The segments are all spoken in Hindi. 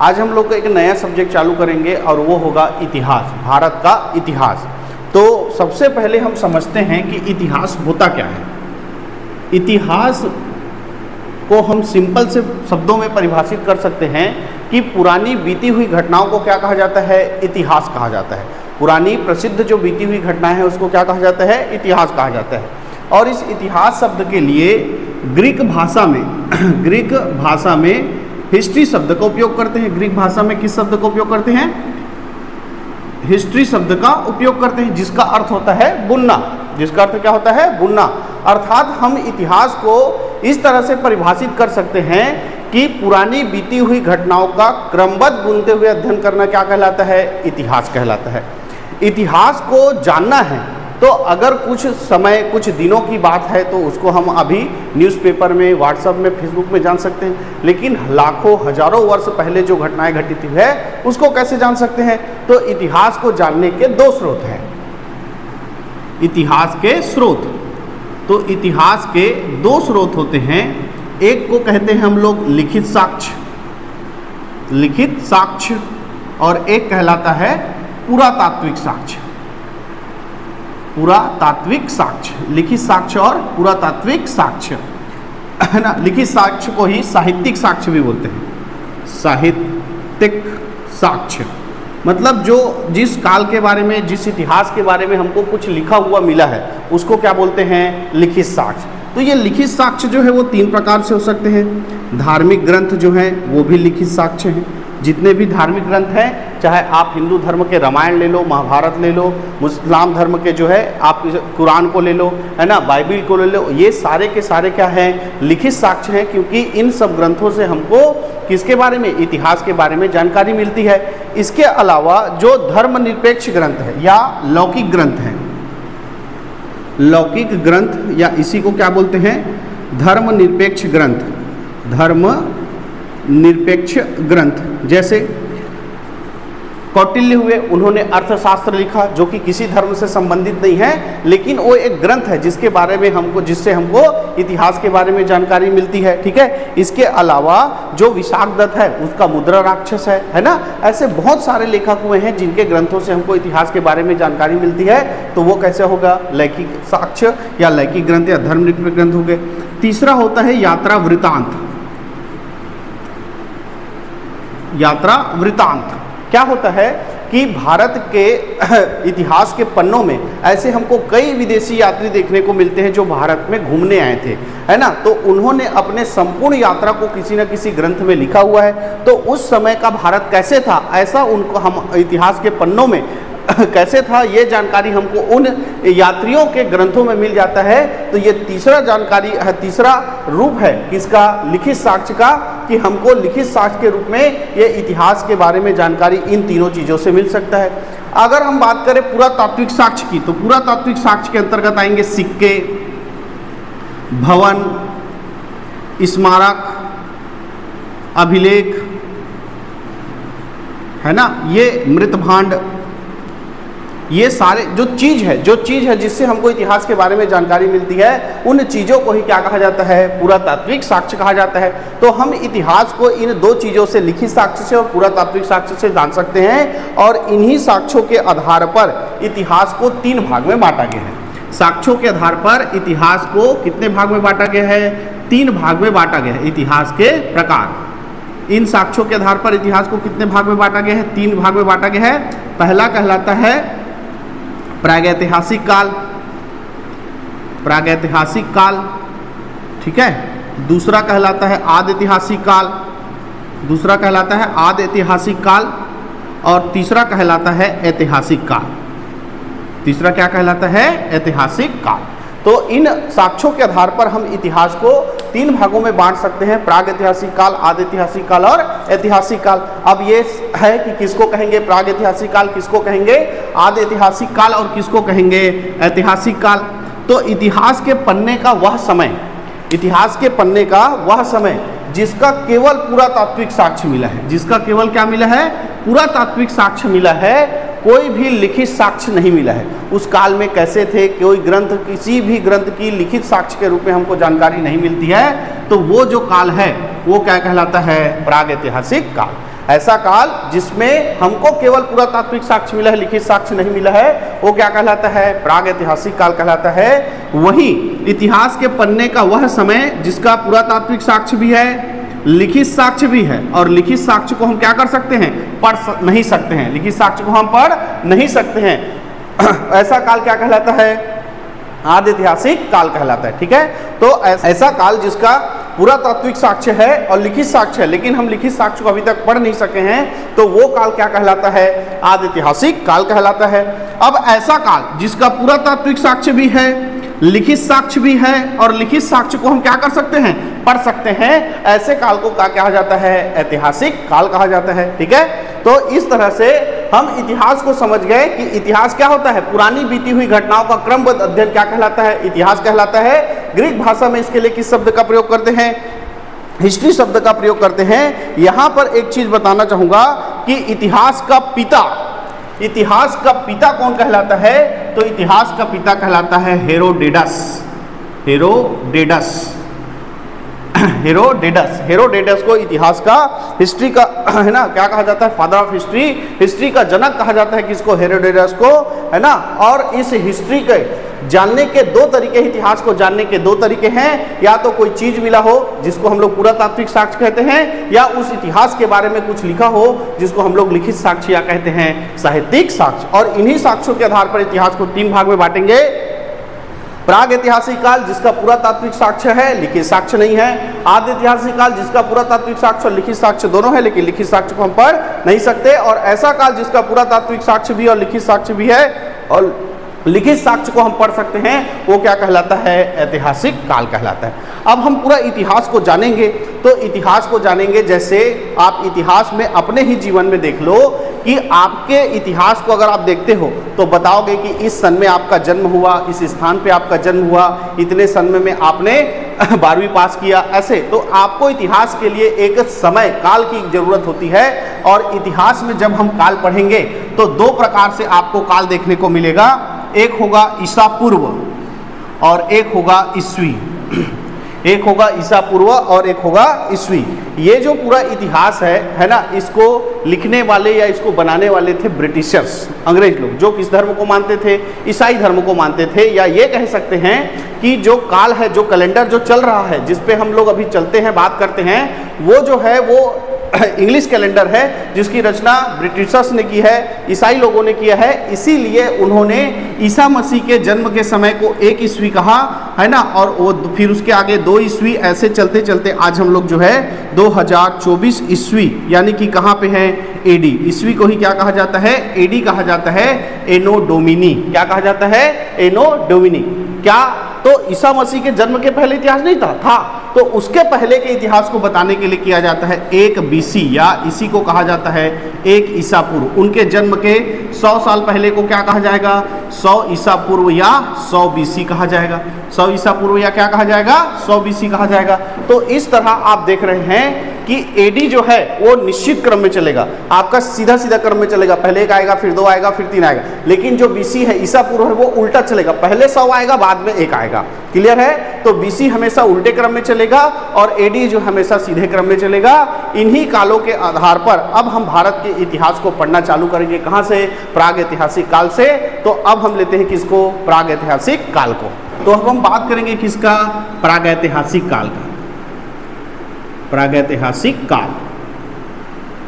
आज हम लोग एक नया सब्जेक्ट चालू करेंगे और वो होगा इतिहास, भारत का इतिहास। तो सबसे पहले हम समझते हैं कि इतिहास होता क्या है। इतिहास को हम सिंपल से शब्दों में परिभाषित कर सकते हैं कि पुरानी बीती हुई घटनाओं को क्या कहा जाता है, इतिहास कहा जाता है। पुरानी प्रसिद्ध जो बीती हुई घटनाएं हैं उसको क्या कहा जाता है, इतिहास कहा जाता है। और इस इतिहास शब्द के लिए ग्रीक भाषा में हिस्ट्री शब्द का उपयोग करते हैं। ग्रीक भाषा में किस शब्द का उपयोग करते हैं, हिस्ट्री शब्द का उपयोग करते हैं, जिसका अर्थ होता है बुनना। जिसका अर्थ क्या होता है, बुनना। अर्थात हम इतिहास को इस तरह से परिभाषित कर सकते हैं कि पुरानी बीती हुई घटनाओं का क्रमबद्ध बुनते हुए अध्ययन करना क्या कहलाता है, इतिहास कहलाता है। इतिहास को जानना है तो अगर कुछ समय कुछ दिनों की बात है तो उसको हम अभी न्यूज़पेपर में, व्हाट्सएप में, फेसबुक में जान सकते हैं, लेकिन लाखों हजारों वर्ष पहले जो घटनाएं घटित हुई है उसको कैसे जान सकते हैं। तो इतिहास को जानने के दो स्रोत हैं, इतिहास के स्रोत। तो इतिहास के दो स्रोत होते हैं। एक को कहते हैं हम लोग लिखित साक्ष्य, और एक कहलाता है पुरातात्विक साक्ष्य। पुरातात्विक साक्ष्य, लिखित साक्ष्य और पुरातात्विक साक्ष्य, है ना। लिखित साक्ष्य को ही साहित्यिक साक्ष्य भी बोलते हैं। साहित्यिक साक्ष्य मतलब जो जिस काल के बारे में, जिस इतिहास के बारे में हमको कुछ लिखा हुआ मिला है उसको क्या बोलते हैं, लिखित साक्ष्य। तो ये लिखित साक्ष्य जो है वो तीन प्रकार से हो सकते हैं। धार्मिक ग्रंथ जो हैं वो भी लिखित साक्ष्य हैं। जितने भी धार्मिक ग्रंथ हैं, चाहे आप हिंदू धर्म के रामायण ले लो, महाभारत ले लो, मुस्लिम धर्म के जो है आप कुरान को ले लो, है ना, बाइबिल को ले लो, ये सारे के सारे क्या हैं, लिखित साक्ष्य हैं। क्योंकि इन सब ग्रंथों से हमको किसके बारे में, इतिहास के बारे में जानकारी मिलती है। इसके अलावा जो धर्मनिरपेक्ष ग्रंथ है या लौकिक ग्रंथ हैं, लौकिक ग्रंथ या इसी को क्या बोलते हैं, धर्मनिरपेक्ष ग्रंथ। धर्मनिरपेक्ष ग्रंथ जैसे कौटिल्य हुए, उन्होंने अर्थशास्त्र लिखा जो कि किसी धर्म से संबंधित नहीं है, लेकिन वो एक ग्रंथ है जिसके बारे में हमको, जिससे हमको इतिहास के बारे में जानकारी मिलती है। ठीक है। इसके अलावा जो विशाखदत्त है उसका मुद्रा राक्षस है ना। ऐसे बहुत सारे लेखक हुए हैं जिनके ग्रंथों से हमको इतिहास के बारे में जानकारी मिलती है। तो वो कैसे होगा, लौकिक साक्ष्य या लौकिक ग्रंथ या धर्मनिरपेक्ष ग्रंथ हो गए। तीसरा होता है यात्रा वृतांत। यात्रा वृतांत क्या होता है कि भारत के इतिहास के पन्नों में ऐसे हमको कई विदेशी यात्री देखने को मिलते हैं जो भारत में घूमने आए थे, है ना। तो उन्होंने अपने संपूर्ण यात्रा को किसी न किसी ग्रंथ में लिखा हुआ है। तो उस समय का भारत कैसे था, ऐसा उनको हम इतिहास के पन्नों में कैसे था, ये जानकारी हमको उन यात्रियों के ग्रंथों में मिल जाता है। तो ये तीसरा जानकारी है, तीसरा रूप है किसका, लिखित साक्ष्य का, कि हमको लिखित साक्ष्य के रूप में ये इतिहास के बारे में जानकारी इन तीनों चीज़ों से मिल सकता है। अगर हम बात करें पुरातात्विक साक्ष्य की, तो पुरातात्विक साक्ष्य के अंतर्गत आएंगे सिक्के, भवन, स्मारक, अभिलेख, है ना, ये मृत भांड, ये सारे जो चीज़ है जिससे हमको इतिहास के बारे में जानकारी मिलती है, उन चीज़ों को ही क्या कहा जाता है, पुरातात्विक साक्ष्य कहा जाता है। तो हम इतिहास को इन दो चीज़ों से, लिखित साक्ष्य से और पुरातात्विक साक्ष्य से जान सकते हैं। और इन्हीं साक्ष्यों के आधार पर इतिहास को तीन भाग में बांटा गया है। साक्ष्यों के आधार पर इतिहास को कितने भाग में बांटा गया है, तीन भाग में बांटा गया है। इतिहास के प्रकार, इन साक्ष्यों के आधार पर इतिहास को कितने भाग में बांटा गया है, तीन भाग में बांटा गया है। पहला कहलाता है प्रागैतिहासिक काल, प्रागैतिहासिक काल, ठीक है। दूसरा कहलाता है आदिऐतिहासिक काल, दूसरा कहलाता है आदिऐतिहासिक काल, और तीसरा कहलाता है ऐतिहासिक काल। तीसरा क्या कहलाता है, ऐतिहासिक काल। तो इन साक्ष्यों के आधार पर हम इतिहास को तीन भागों में बांट सकते हैं, प्रागैतिहासिक काल, आदिऐतिहासिक काल और ऐतिहासिक काल। अब ये है कि किसको कहेंगे प्रागैतिहासिक काल, किसको कहेंगे आदिऐतिहासिक काल और किसको कहेंगे ऐतिहासिक काल। तो इतिहास के पन्ने का वह समय, इतिहास के पन्ने का वह समय जिसका केवल पुरातात्विक साक्ष्य मिला है, जिसका केवल क्या मिला है, पुरातात्विक साक्ष्य मिला है, कोई भी लिखित साक्ष्य नहीं मिला है। उस काल में कैसे थे, कोई ग्रंथ, किसी भी ग्रंथ की लिखित साक्ष्य के रूप में हमको जानकारी नहीं मिलती है। तो वो जो काल है वो क्या कहलाता है, प्रागैतिहासिक काल। ऐसा काल जिसमें हमको केवल पुरातात्विक साक्ष्य मिला है, लिखित साक्ष्य नहीं मिला है, वो क्या कहलाता है? प्राग ऐतिहासिक काल कहलाता है। वही इतिहास के पन्ने का वह समय जिसका पुरातात्विक साक्ष्य भी है, लिखित साक्ष्य भी है, और लिखित साक्ष्य को हम क्या कर सकते हैं? पढ़ नहीं सकते हैं, लिखित साक्ष्य को हम पढ़ नहीं सकते हैं। ऐसा काल क्या कहलाता है? आदि ऐतिहासिक काल कहलाता है। ठीक है, तो ऐसा काल जिसका पुरातात्विक साक्ष्य है और लिखित साक्ष्य है, लेकिन हम लिखित साक्ष्य को अभी तक पढ़ नहीं सके हैं, तो वो काल क्या कहलाता है? आदि ऐतिहासिक काल कहलाता है। अब ऐसा काल जिसका पुरातात्विक साक्ष्य भी है, लिखित साक्ष्य भी है, और लिखित साक्ष्य को हम क्या कर सकते हैं? पढ़ सकते हैं, ऐसे काल को क्या कहा जाता है? ऐतिहासिक काल कहा जाता है। ठीक है, तो इस तरह से हम इतिहास को समझ गए कि इतिहास क्या होता है? पुरानी बीती हुई घटनाओं का क्रमबद्ध अध्ययन क्या कहलाता है? इतिहास कहलाता है। ग्रीक भाषा में इसके लिए किस शब्द का प्रयोग करते हैं? हिस्ट्री शब्द का प्रयोग करते हैं। यहां पर एक चीज बताना चाहूंगा कि इतिहास का पिता कौन कहलाता है? तो इतिहास का पिता कहलाता है हेरोडेटस को इतिहास का, हिस्ट्री का, है ना, क्या कहा जाता है? फादर ऑफ हिस्ट्री, हिस्ट्री का जनक कहा जाता है किसको? हेरोडेटस को, है ना। और इस हिस्ट्री के जानने के दो तरीके, इतिहास को जानने के दो तरीके हैं। या तो कोई चीज मिला हो जिसको हम लोग पुरातात्विक साक्ष्य कहते हैं, या उस इतिहास के बारे में कुछ लिखा हो जिसको हम लोग लिखित साक्ष्य या कहते हैं साहित्यिक साक्ष्य। और इन्हीं साक्ष्यों के आधार पर इतिहास को तीन भाग में बांटेंगे। प्राग ऐतिहासिक काल जिसका पुरातात्विक साक्ष्य है, लिखित साक्ष्य नहीं है। आदि ऐतिहासिक काल जिसका पुरातात्विक साक्ष्य और लिखित साक्ष्य दोनों है, लेकिन लिखित साक्ष्य को हम पढ़ नहीं सकते। और ऐसा काल जिसका पुरातात्विक साक्ष्य भी और लिखित साक्ष्य भी है और लिखित साक्ष्य को हम पढ़ सकते हैं, वो क्या कहलाता है? ऐतिहासिक काल कहलाता है। अब हम पूरा इतिहास को जानेंगे, तो इतिहास को जानेंगे जैसे आप इतिहास में अपने ही जीवन में देख लो कि आपके इतिहास को अगर आप देखते हो तो बताओगे कि इस सन में आपका जन्म हुआ, इस स्थान पे आपका जन्म हुआ, इतने सन में आपने 12वीं पास किया, ऐसे। तो आपको इतिहास के लिए एक समय काल की जरूरत होती है। और इतिहास में जब हम काल पढ़ेंगे तो दो प्रकार से आपको काल देखने को मिलेगा। एक होगा ईसा पूर्व और एक होगा ईस्वी। एक होगा ईसा पूर्व और एक होगा ईस्वी। ये जो पूरा इतिहास है ना, इसको लिखने वाले या इसको बनाने वाले थे ब्रिटिशर्स, अंग्रेज लोग, जो किस धर्म को मानते थे? ईसाई धर्म को मानते थे। या ये कह सकते हैं कि जो काल है, जो कैलेंडर जो चल रहा है, जिस पे हम लोग अभी चलते हैं, बात करते हैं, वो जो है वो इंग्लिश कैलेंडर है, जिसकी रचना ब्रिटिशर्स ने की है, ईसाई लोगों ने किया है। इसीलिए उन्होंने ईसा मसीह के जन्म के समय को 1 ईस्वी कहा, है ना, और वो फिर उसके आगे 2 ईस्वी, ऐसे चलते चलते आज हम लोग जो है 2024 ईस्वी, यानी कि कहाँ पे है? एडी। ईस्वी को ही क्या कहा जाता है? एडी कहा जाता है, एनो डोमिनी। क्या कहा जाता है? एनो डोमिनी। क्या तो ईसा मसीह के जन्म के पहले इतिहास नहीं था? तो उसके पहले के इतिहास को बताने के लिए किया जाता है 1 BC, या इसी को कहा जाता है 1 ईसा पूर्व। उनके जन्म के 100 साल पहले को क्या कहा जाएगा? 100 ईसा पूर्व या 100 BC कहा जाएगा। 100 ईसा पूर्व या क्या कहा जाएगा? 100 BC कहा जाएगा। तो इस तरह आप देख रहे हैं कि एडी जो है वो निश्चित क्रम में चलेगा, आपका सीधा सीधा क्रम में चलेगा। पहले 1 आएगा, फिर 2 आएगा, फिर 3 आएगा। लेकिन जो BC है, ईसा पूर्व है, वो उल्टा चलेगा, पहले 100 आएगा, बाद में 1 आएगा। क्लियर है? तो BC हमेशा उल्टे क्रम में चलेगा और एडी जो हमेशा सीधे क्रम में चलेगा। इन्हीं कालों के आधार पर अब हम भारत के इतिहास को पढ़ना चालू करेंगे। कहाँ से? प्राग ऐतिहासिक काल से। तो अब हम लेते हैं किसको? प्राग ऐतिहासिक काल को। तो अब हम बात करेंगे किसका? प्राग ऐतिहासिक काल का। प्राग ऐतिहासिक काल।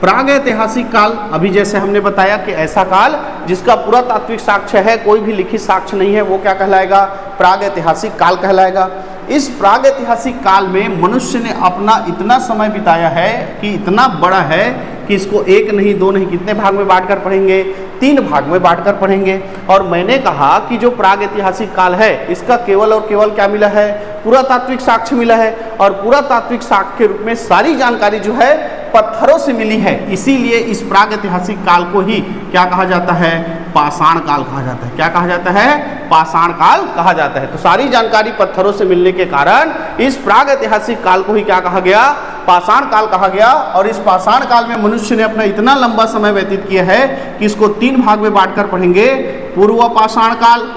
प्राग ऐतिहासिक काल, अभी जैसे हमने बताया कि ऐसा काल जिसका पुरातात्विक साक्ष्य है, कोई भी लिखित साक्ष्य नहीं है, वो क्या कहलाएगा? प्राग ऐतिहासिक काल कहलाएगा। इस प्राग ऐतिहासिक काल में मनुष्य ने अपना इतना समय बिताया है कि इतना बड़ा है कि इसको 1 नहीं 2 नहीं, कितने भाग में बांटकर पढ़ेंगे? 3 भाग में बांटकर पढ़ेंगे। और मैंने कहा कि जो प्राग ऐतिहासिक काल है, इसका केवल और केवल क्या मिला है? पुरातात्विक साक्ष्य मिला है। और पुरातात्विक साक्ष्य के रूप में सारी जानकारी जो है पत्थरों से मिली है। इसीलिए इस प्राग ऐतिहासिक काल को ही क्या कहा जाता है? पाषाण काल कहा जाता है। क्या कहा जाता है? पाषाण काल कहा जाता है। तो सारी जानकारी पत्थरों से मिलने के कारण इस प्राग ऐतिहासिक काल को ही क्या कहा गया? पाषाण काल कहा गया। और इस पाषाण काल में मनुष्य ने अपना इतना लंबा समय व्यतीत किया है कि इसको 3 भाग में बांटकर पढ़ेंगे। पूर्व पाषाण काल,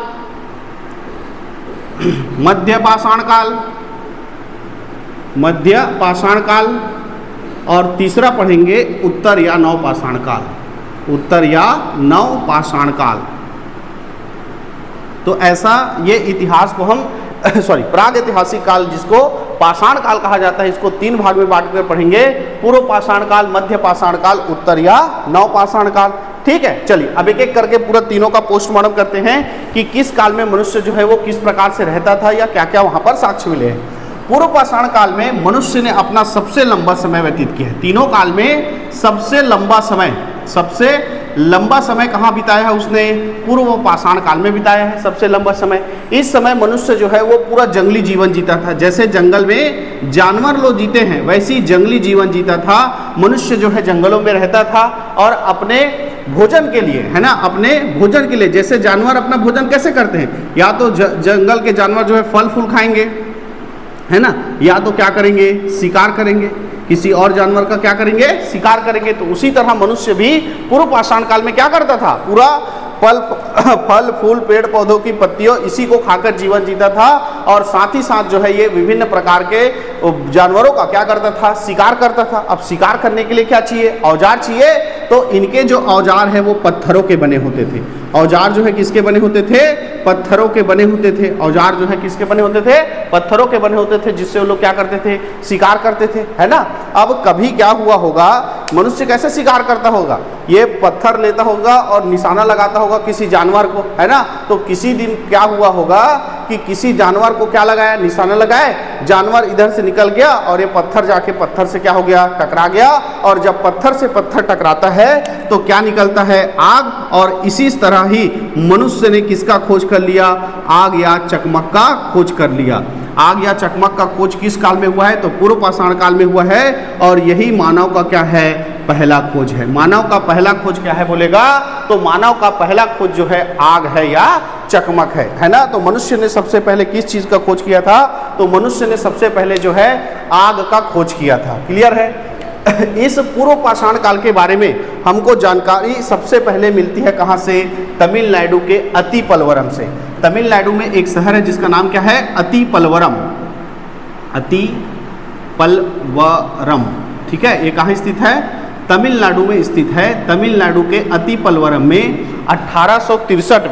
मध्य पाषाण काल, मध्य पाषाण काल और तीसरा पढ़ेंगे उत्तर या नवपाषाण काल, उत्तर या नवपाषाण काल। तो ऐसा ये इतिहास को हम प्राग ऐतिहासिक काल जिसको पाषाण काल कहा जाता है, इसको 3 भाग में बांट कर पढ़ेंगे, पूर्व पाषाण काल, मध्य पाषाण काल, उत्तर या नवपाषाण काल। ठीक है, चलिए अब एक एक करके पूरा तीनों का पोस्टमार्टम करते हैं कि किस काल में मनुष्य जो है वो किस प्रकार से रहता था या क्या क्या वहां पर साक्ष्य मिले हैं। पूर्व पाषाण काल में मनुष्य ने अपना सबसे लंबा समय व्यतीत किया है। तीनों काल में सबसे लंबा समय कहाँ बिताया है उसने? पूर्व पाषाण काल में बिताया है सबसे लंबा समय। इस समय मनुष्य जो है वो पूरा जंगली जीवन जीता था। जैसे जंगल में जानवर लोग जीते हैं वैसे ही जंगली जीवन जीता था। मनुष्य जो है जंगलों में रहता था और अपने भोजन के लिए, है ना, अपने भोजन के लिए, जैसे जानवर अपना भोजन कैसे करते हैं, या तो जंगल के जानवर जो है फल फूल खाएंगे, है ना, या तो क्या करेंगे, शिकार करेंगे, किसी और जानवर का क्या करेंगे, शिकार करेंगे। तो उसी तरह मनुष्य भी पूर्व पाषाण काल में क्या करता था, पूरा फल फूल पेड़ पौधों की पत्तियों इसी को खाकर जीवन जीता था। और साथ ही साथ जो है ये विभिन्न प्रकार के जानवरों का क्या करता था, शिकार करता था। अब शिकार करने के लिए क्या चाहिए, औजार चाहिए। तो इनके जो औजार है वो पत्थरों के बने होते थे। औजार जो है किसके बने होते थे, पत्थरों के बने होते थे। औजार जो है किसके बने होते थे, पत्थरों के बने होते थे, जिससे वो लोग क्या करते थे, शिकार करते थे, है ना। अब कभी क्या हुआ होगा, मनुष्य कैसे शिकार करता होगा, ये पत्थर लेता होगा और निशाना लगाता होगा किसी जानवर को, है ना। तो किसी दिन क्या हुआ होगा कि किसी जानवर को क्या लगाया, निशाना लगाए, जानवर इधर से निकल गया और ये पत्थर जाके पत्थर से क्या हो गया, टकरा गया। और जब पत्थर से पत्थर टकराता है तो क्या निकलता है, आग। और इसी तरह ही मनुष्य ने किसका खोज कर लिया, आग या चकमक का खोज कर लिया। आग या चकमक का खोज किस काल में हुआ है, तो पूर्व पाषाण काल में हुआ है। और यही मानव का क्या है, पहला खोज है। मानव का पहला खोज क्या है बोलेगा, तो मानव का पहला खोज जो है आग है या चकमक है ना। तो मनुष्य ने सबसे पहले किस चीज का खोज किया था, तो मनुष्य ने सबसे पहले जो है आग का खोज किया था। क्लियर है। इस पूर्व पाषाण काल के बारे में हमको जानकारी सबसे पहले मिलती है कहाँ से, तमिलनाडु के अतिपलवरम से। तमिलनाडु में एक शहर है जिसका नाम क्या है, अतिपलवरम। अतिपलवरम, ठीक है, ये कहाँ स्थित है, तमिलनाडु में स्थित है। तमिलनाडु के अतिपलवरम में 1863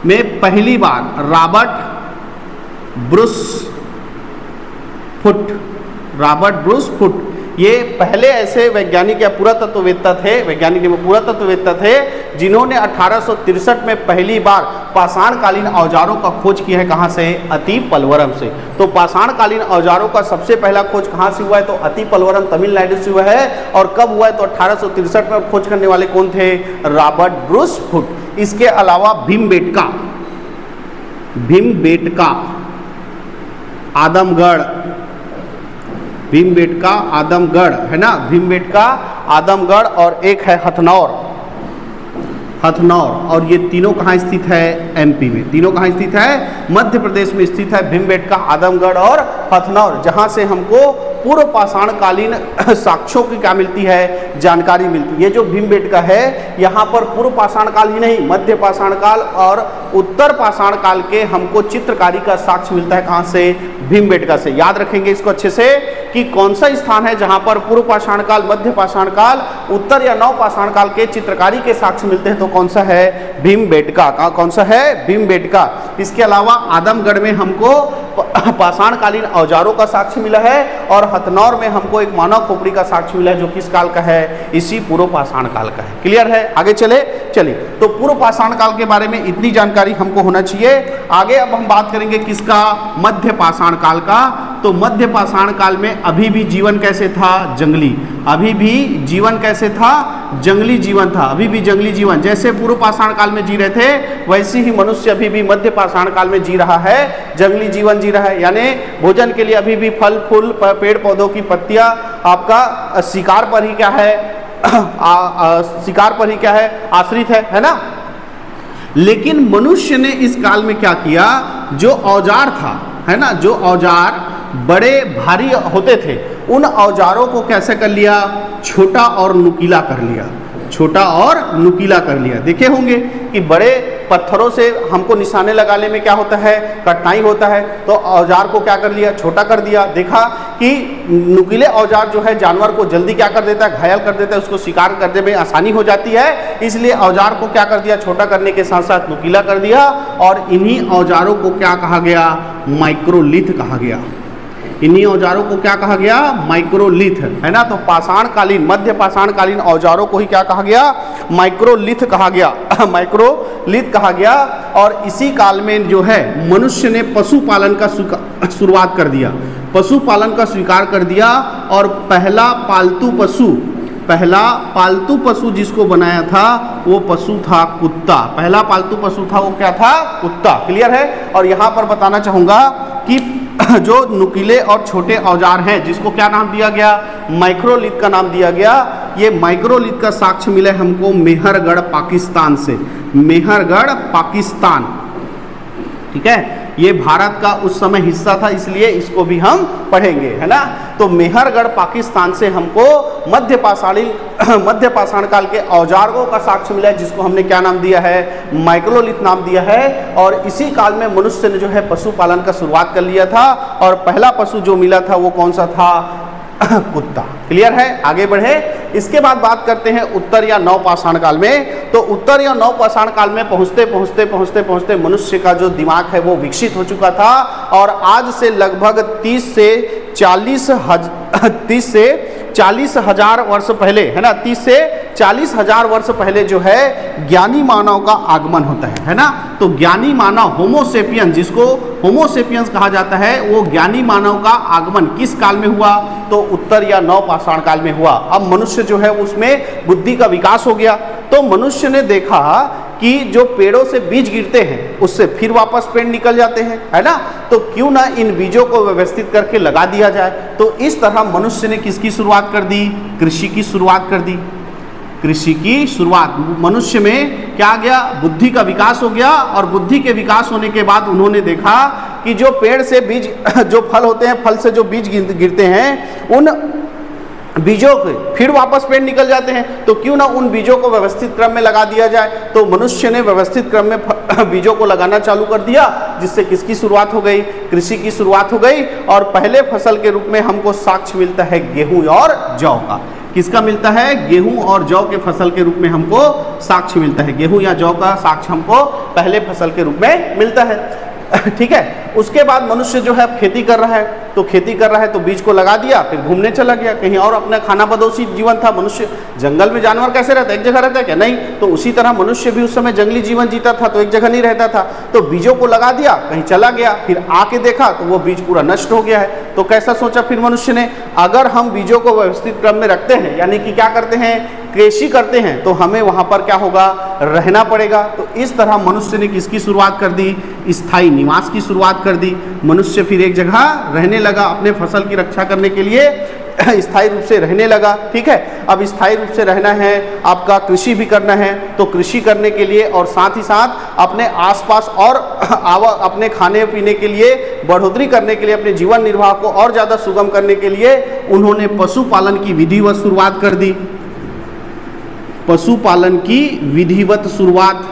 में पहली बार रॉबर्ट ब्रूस फुट ये पहले ऐसे वैज्ञानिक या पुरातत्ववेत्ता थे जिन्होंने 1863 में पहली बार पाषाणकालीन औजारों का खोज किया है। कहाँ से, अतिपलवरम से। तो पाषाणकालीन औजारों का सबसे पहला खोज कहाँ से हुआ है, तो अतिपलवरम तमिलनाडु से हुआ है। और कब हुआ है, तो 1863 में खोज करने वाले कौन थे, रॉबर्ट ब्रूस फुट। इसके अलावा भीमबेटका, आदमगढ़ है ना, भीमबेटका, आदमगढ़, और एक है हथनौर। और ये तीनों कहाँ स्थित है, एमपी में। तीनों कहाँ स्थित है, मध्य प्रदेश में स्थित है। भीमबेटका, आदमगढ़ और हथनौर, जहाँ से हमको पूर्व पाषाणकालीन साक्ष्यों की क्या मिलती है, जानकारी मिलती है। ये जो भीमबेटका है यहाँ पर पूर्व पाषाण काल ही नहीं, मध्य पाषाण काल और उत्तर पाषाण काल के हमको चित्रकारी का साक्ष्य मिलता है। कहाँ से, भीमबेटका से। याद रखेंगे इसको अच्छे से कि कौन सा स्थान है जहाँ पर पूर्व पाषाण काल, मध्य पाषाण काल, उत्तर या नव पाषाण काल के चित्रकारी के साक्ष्य मिलते हैं, तो कौन सा है, भीमबेटका। कौन सा है, भीमबेटका। इसके अलावा आदमगढ़ में हमको पाषाणकालीन औजारों का साक्ष्य मिला है और हथनौर में हमको एक मानव खोपड़ी का साक्ष्य मिला है, जो किस काल का है, इसी पूर्व पाषाण काल का है। क्लियर है। आगे चलिए तो पूर्व पाषाण काल के बारे में इतनी जानकारी हमको होना चाहिए। आगे अब हम बात करेंगे किसका, मध्य पाषाण काल का। तो मध्य पाषाण काल में अभी भी जीवन कैसे था, जंगली। अभी भी जीवन कैसे था, जंगली जीवन था। अभी भी जंगली जीवन, जैसे पूर्व पाषाण काल में जी रहे थे वैसे ही मनुष्य अभी भी मध्य पाषाण काल में जी रहा है, जंगली जीवन जी रहा है। यानी भोजन के लिए अभी भी फल फूल पेड़ पौधों की पत्तियां, आपका शिकार पर ही क्या है, आश्रित है ना। लेकिन मनुष्य ने इस काल में क्या किया, जो औजार था, है ना, जो औजार बड़े भारी होते थे, उन औजारों को कैसे कर लिया, छोटा और नुकीला कर लिया। देखे होंगे कि बड़े पत्थरों से हमको निशाने लगाने में क्या होता है, कठिनाई होता है, तो औजार को क्या कर लिया, छोटा कर दिया। देखा कि नुकीले औजार जो है जानवर को जल्दी क्या कर देता है, घायल कर देता है, उसको शिकार करने में आसानी हो जाती है, इसलिए औजार को क्या कर दिया, छोटा करने के साथ साथ नुकीला कर दिया। और इन्हीं औजारों को क्या कहा गया, माइक्रोलिथ कहा गया। इन्हीं औजारों को क्या कहा गया, माइक्रोलिथ, है ना। तो पाषाणकालीन, मध्य पाषाणकालीन औजारों को ही क्या कहा गया, माइक्रोलिथ कहा गया माइक्रोलिथ कहा गया। और इसी काल में जो है मनुष्य ने पशुपालन का शुरुआत कर दिया, पशुपालन का स्वीकार कर दिया। और पहला पालतू पशु जिसको बनाया था वो पशु था कुत्ता। पहला पालतू पशु था वो क्या था, कुत्ता। क्लियर है। और यहाँ पर बताना चाहूँगा कि जो नुकीले और छोटे औजार हैं जिसको क्या नाम दिया गया, माइक्रोलिथ का नाम दिया गया। ये माइक्रोलिथ का साक्ष्य मिले हमको मेहरगढ़ पाकिस्तान से, मेहरगढ़ पाकिस्तान, ठीक है। ये भारत का उस समय हिस्सा था, इसलिए इसको भी हम पढ़ेंगे, है ना। तो मेहरगढ़ पाकिस्तान से हमको मध्य पाषाण काल के औजारों का साक्ष्य मिला है, जिसको हमने क्या नाम दिया है, माइक्रोलिथ नाम दिया है। और इसी काल में मनुष्य ने जो है पशुपालन का शुरुआत कर लिया था। और पहला पशु जो मिला था वो कौन सा था, कुत्ता। क्लियर है। आगे बढ़े। इसके बाद बात करते हैं उत्तर या नवपाषाण काल में। तो उत्तर या नवपाषाण काल में पहुंचते मनुष्य का जो दिमाग है वो विकसित हो चुका था। और आज से लगभग 30 से 40 हजार वर्ष पहले, है ना, 30 से 40 हजार वर्ष पहले जो है ज्ञानी मानव का आगमन होता है ना। तो ज्ञानी मानव होमोसेपियन, जिसको होमोसेपियंस कहा जाता है, वो ज्ञानी मानव का आगमन किस काल में हुआ, तो उत्तर या नवपाषाण काल में हुआ। अब मनुष्य जो है उसमें बुद्धि का विकास हो गया। तो मनुष्य ने देखा कि जो पेड़ों से बीज गिरते हैं उससे फिर वापस पेड़ निकल जाते हैं, है ना। तो क्यों ना इन बीजों को व्यवस्थित करके लगा दिया जाए। तो इस तरह मनुष्य ने किसकी शुरुआत कर दी, कृषि की शुरुआत कर दी। कृषि की शुरुआत, मनुष्य में क्या गया, बुद्धि का विकास हो गया। और बुद्धि के विकास होने के बाद उन्होंने देखा कि जो पेड़ से बीज, जो फल होते हैं, फल से जो बीज गिरते हैं, उन बीजों के फिर वापस पेड़ निकल जाते हैं। तो क्यों ना उन बीजों को व्यवस्थित क्रम में लगा दिया जाए। तो मनुष्य ने व्यवस्थित क्रम में बीजों को लगाना चालू कर दिया, जिससे किसकी शुरुआत हो गई, कृषि की शुरुआत हो गई। और पहले फसल के रूप में हमको साक्ष्य मिलता है गेहूं और जौ का। किसका मिलता है, गेहूं और जौ के फसल के रूप में हमको साक्ष्य मिलता है। गेहूं या जौ का साक्ष्य हमको पहले फसल के रूप में मिलता है, ठीक है। उसके बाद मनुष्य जो है खेती कर रहा है, तो खेती कर रहा है तो बीज को लगा दिया, फिर घूमने चला गया कहीं और। अपना खाना बदोशी जीवन था। मनुष्य, जंगल में जानवर कैसे रहता है, एक जगह रहता है क्या, नहीं। तो उसी तरह मनुष्य भी उस समय जंगली जीवन जीता था, तो एक जगह नहीं रहता था। तो बीजों को लगा दिया, कहीं चला गया, फिर आके देखा तो वो बीज पूरा नष्ट हो गया है। तो कैसा सोचा फिर मनुष्य ने, अगर हम बीजों को व्यवस्थित क्रम में रखते हैं, यानी कि क्या करते हैं, कृषि करते हैं, तो हमें वहां पर क्या होगा, रहना पड़ेगा। तो इस तरह मनुष्य ने किसकी शुरुआत कर दी, स्थायी निवास की शुरुआत कर दी। मनुष्य फिर एक जगह रहने लगा, अपने फसल की रक्षा करने के लिए स्थायी रूप से रहने लगा, ठीक है। अब स्थायी रूप से रहना है, आपका कृषि भी करना है, तो कृषि करने के लिए और साथ ही साथ अपने आसपास और अपने खाने पीने के लिए बढ़ोतरी करने के लिए, अपने जीवन निर्वाह को और ज़्यादा सुगम करने के लिए उन्होंने पशुपालन की विधिवत शुरुआत कर दी। पशुपालन की विधिवत शुरुआत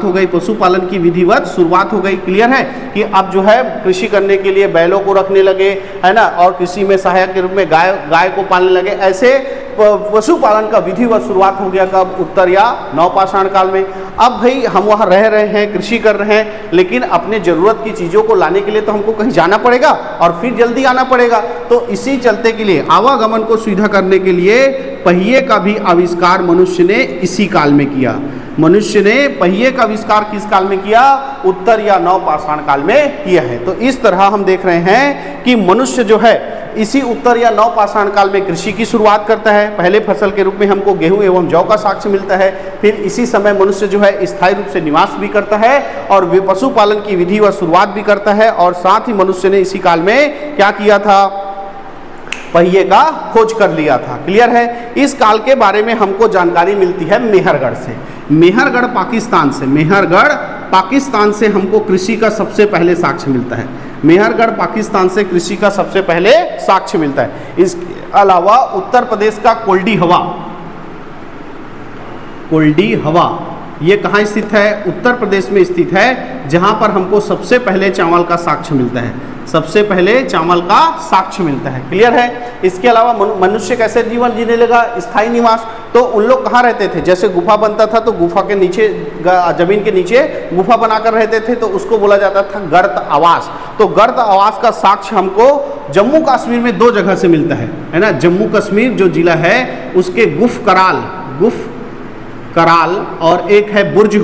हो गई, पशुपालन की विधिवत शुरुआत हो गई। क्लियर है कि अब जो है कृषि करने के लिए बैलों को रखने लगे, है ना, और कृषि में सहायक के रूप में गाय को पालने लगे। ऐसे पशुपालन का विधिवत शुरुआत हो गया कब, उत्तर या नवपाषाण काल में। अब भाई हम वहाँ रह रहे हैं, कृषि कर रहे हैं, लेकिन अपने ज़रूरत की चीज़ों को लाने के लिए तो हमको कहीं जाना पड़ेगा और फिर जल्दी आना पड़ेगा। तो इसी चलते के लिए आवागमन को सुविधा करने के लिए पहिए का भी आविष्कार मनुष्य ने इसी काल में किया। मनुष्य ने पहिए का आविष्कार किस काल में किया, उत्तर या नवपाषाण काल में किया है। तो इस तरह हम देख रहे हैं कि मनुष्य जो है इसी उत्तर या नवपाषाण काल में कृषि की शुरुआत करता है। पहले फसल के रूप में हमको गेहूं एवं जौ का साक्ष्य मिलता है। फिर इसी समय मनुष्य जो है स्थायी रूप से निवास भी करता है और वे पशुपालन की विधि व शुरुआत भी करता है। और साथ ही मनुष्य ने इसी काल में क्या किया था, पहिए का खोज कर लिया था। क्लियर है। इस काल के बारे में हमको जानकारी मिलती है मेहरगढ़ से, मेहरगढ़ पाकिस्तान से। मेहरगढ़ पाकिस्तान से हमको कृषि का सबसे पहले साक्ष्य मिलता है। मेहरगढ़ पाकिस्तान से कृषि का सबसे पहले साक्ष्य मिलता है। इसके अलावा उत्तर प्रदेश का कोल्डी हवा ये कहाँ स्थित है? उत्तर प्रदेश में स्थित है, जहाँ पर हमको सबसे पहले चावल का साक्ष्य मिलता है, सबसे पहले चावल का साक्ष्य मिलता है। क्लियर है? इसके अलावा मनुष्य कैसे जीवन जीने लगा? स्थायी निवास। तो उन लोग कहाँ रहते थे? जैसे गुफा बनता था तो गुफा के नीचे, जमीन के नीचे गुफा बनाकर रहते थे, तो उसको बोला जाता था गर्त आवास। तो गर्त आवास का साक्ष्य हमको जम्मू कश्मीर में 2 जगह से मिलता है ना। जम्मू कश्मीर जो जिला है उसके गुफ कराल और एक है बुर्ज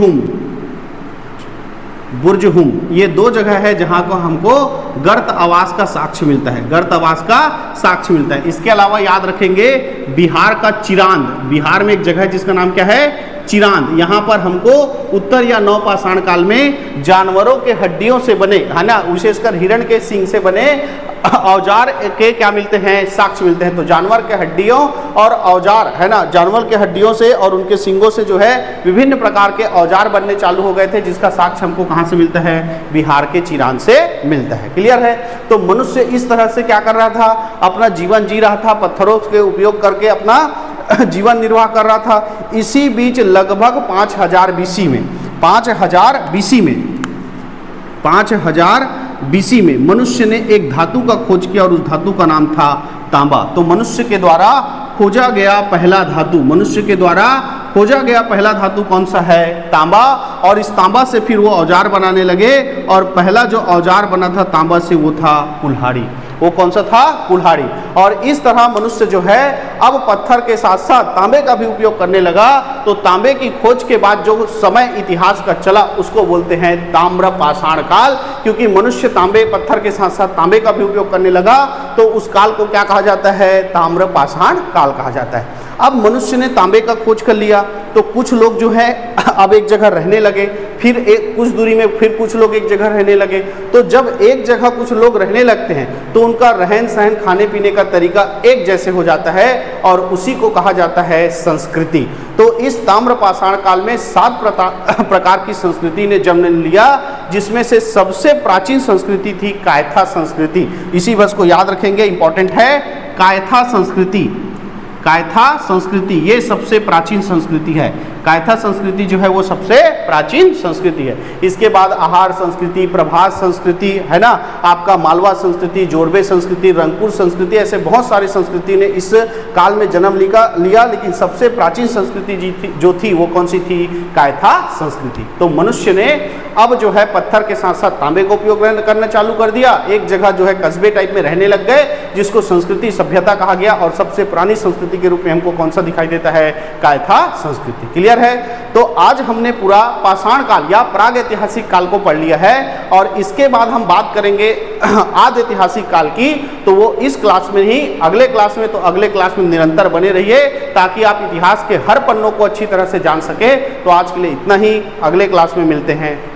हुम, ये 2 जगह है जहां को हमको गर्त आवास का साक्ष्य मिलता है, गर्त आवास का साक्ष्य मिलता है। इसके अलावा याद रखेंगे बिहार का चिरांद, बिहार में एक जगह है जिसका नाम क्या है? चिरांद। यहाँ पर हमको उत्तर या नवपाषाण काल में जानवरों के हड्डियों से बने, है ना, विशेषकर हिरण के सींग से बने औजार के क्या मिलते हैं? साक्ष्य मिलते हैं। तो जानवर के हड्डियों और औजार, है ना, जानवर के हड्डियों से और उनके सींगों से जो है विभिन्न प्रकार के औजार बनने चालू हो गए थे, जिसका साक्ष्य हमको कहाँ से मिलता है? बिहार के चिरांद से मिलता है। क्लियर है? तो मनुष्य इस तरह से क्या कर रहा था? अपना जीवन जी रहा था, पत्थरों के उपयोग करके अपना जीवन निर्वाह कर रहा था। इसी बीच लगभग 5000 बीसी में 5000 बीसी में मनुष्य ने एक धातु का खोज किया और उस धातु का नाम था तांबा। तो मनुष्य के द्वारा खोजा गया पहला धातु कौन सा है? तांबा। और इस तांबा से फिर वो औजार बनाने लगे, और पहला जो औजार बना था तांबा से वो था कुल्हाड़ी। वो कौन सा था? कुल्हाड़ी। और इस तरह मनुष्य जो है अब पत्थर के साथ साथ तांबे का भी उपयोग करने लगा। तो तांबे की खोज के बाद जो समय इतिहास का चला उसको बोलते हैं ताम्रपाषाण काल, क्योंकि मनुष्य तांबे, पत्थर के साथ साथ तांबे का भी उपयोग करने लगा, तो उस काल को क्या कहा जाता है? ताम्रपाषाण काल कहा जाता है। अब मनुष्य ने तांबे का खोज कर लिया, तो कुछ लोग जो है अब एक जगह रहने लगे, फिर कुछ दूरी में फिर कुछ लोग एक जगह रहने लगे। तो जब एक जगह कुछ लोग रहने लगते हैं तो उनका रहन सहन, खाने पीने का तरीका एक जैसे हो जाता है, और उसी को कहा जाता है संस्कृति। तो इस ताम्रपाषाण काल में 7 प्रकार की संस्कृति ने जन्म लिया, जिसमें से सबसे प्राचीन संस्कृति थी कायथा संस्कृति। इसी बस को याद रखेंगे, इंपॉर्टेंट है। कायथा संस्कृति ये सबसे प्राचीन संस्कृति है। कायथा संस्कृति जो है वो सबसे प्राचीन संस्कृति है। इसके बाद आहार संस्कृति, प्रभास संस्कृति, है ना, आपका मालवा संस्कृति, जोरबे संस्कृति, रंगपुर संस्कृति, ऐसे बहुत सारी संस्कृति ने इस काल में जन्म लिया, लेकिन सबसे प्राचीन संस्कृति जो थी वो कौन सी थी? कायथा संस्कृति। तो मनुष्य ने अब जो है पत्थर के साथ साथ तांबे का उपयोग करना चालू कर दिया, एक जगह जो है कस्बे टाइप में रहने लग गए, जिसको संस्कृति, सभ्यता कहा गया, और सबसे पुरानी संस्कृति के रूप में हमको कौन सा दिखाई देता है? कायथा संस्कृति। क्लियर है? तो आज हमने पूरा पाषाण काल या प्राग ऐतिहासिक काल को पढ़ लिया है, और इसके बाद हम बात करेंगे आदि ऐतिहासिक काल की। तो वो इस क्लास में ही, अगले क्लास में, तो अगले क्लास में निरंतर बने रहिए ताकि आप इतिहास के हर पन्नों को अच्छी तरह से जान सके। तो आज के लिए इतना ही, अगले क्लास में मिलते हैं।